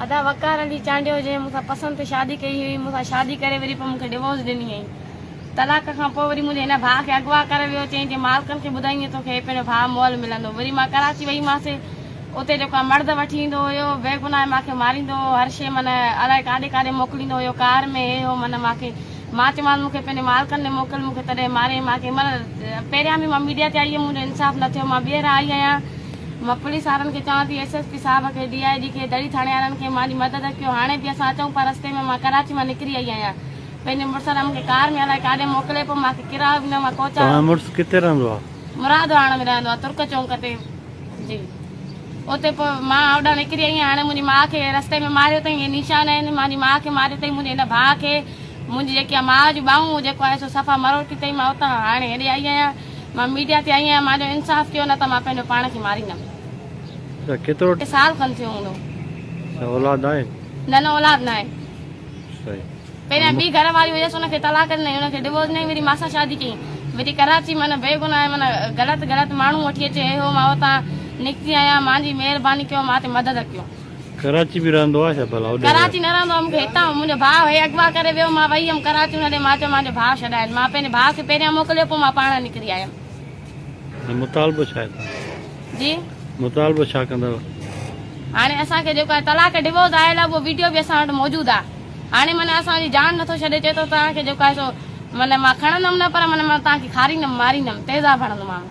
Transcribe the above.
अदा वकार अली चांडियो जे मूंसां पसंद ते शादी कई हुई, मूंसां शादी करे वरी पोइ मूंखे डिवोर्स ॾिनी हुई। तलाक खां पोइ वरी मुंहिंजे हिन भाउ खे अगवा करे वियो, चई जे मालिकनि खे ॿुधाईंदे तोखे पंहिंजो भाउ मॉल मिलंदो। वरी मां कराची वईमांसि, उते जेको मर्द वठी ईंदो हुयो, बेगुनाह मूंखे मारींदो हो, हर शइ माना अलाए काॾे काॾे मोकिलींदो हुयो, कार में हे हो माना मूंखे। मां चयोमांसि मूंखे पंहिंजे मालिकनि ने मोकिल, मूंखे तॾहिं मारे मूंखे माना पहिरियां बि मां मीडिया ते आई हुयमि, मुंहिंजो इंसाफ़ न थियो। मां ॿीहर आई आहियां, मां पुलिस वारनि खे चवां थी, SSP साहब खे, DIG खे, दड़ी थाणे वारनि खे मुंहिंजी मदद कयो। हाणे बि असां अचूं पिया रस्ते में, मां कराची मां निकिरी आई आहियां, पंहिंजे मुड़ुस सां मूंखे कार में अलाए काॾे मोकिले पोइ मूंखे किरायो बि न। मां कोचा मुड़ुस किथे रहंदो आहे? मुरादवाड़ा में रहंदो आहे, तुर्क चौंक ते जी। उते पोइ मां होॾां निकिरी आई आहियां। हाणे मुंहिंजी माउ खे रस्ते में मारियो अथई, इहे निशान आहिनि, मुंहिंजी माउ खे मारियो अथई, मुंहिंजे हिन भाउ खे, मुंहिंजी जेकी आहे माउ जी ॿाहूं जेको आहे सो सफ़ा मरोटी अथई। मां उतां हाणे हेॾे आई आहियां, मां मीडिया ते आई आहियां, मुंहिंजो इंसाफ़ कयो, न त मां पंहिंजो पाण खे मारींदमि। केतिरो साल खनि थियो हूंदो। औलाद आहे? न औलाद न आहे। सही। पहिरियां ॿी घर वारी हुयसि, हुनखे तलाक ॾिनई, हुनखे डिवोर्स ॾिनई, वरी मां सां शादी कई। वरी कराची माना बेगुनाह माना ग़लति माण्हू वठी अचे, हे हो। मां उतां निकिती आहियां, मुंहिंजी महिरबानी कयो, मां ते मदद कयो। कराची बि रहंदो आहे छा भला? कराची न रहंदो आहे, मूंखे हितां मुंहिंजो भाउ हे अगवा करे वियो, मां वई हुयमि कराची हुन ॾे। मां चयो मुंहिंजो भाउ छॾाइनि, मां पंहिंजे भाउ खे पहिरियां मोकिलियो, पोइ मां पाण निकिरी आयमि। मुतालबो छा आहे जी? मुतालबो छा कंदव? हाणे असांखे जेको आहे तलाक डिवोर्स आयल आहे, उहो वीडियो बि असां वटि मौजूदु आहे। हाणे माना असांजी जान नथो छॾे, चए थो तव्हांखे जेको आहे सो माना मां खणंदमि न, पर माना मां तव्हांखे खारींदमि, मारींदमि, तेज़ाब हणंदोमांव।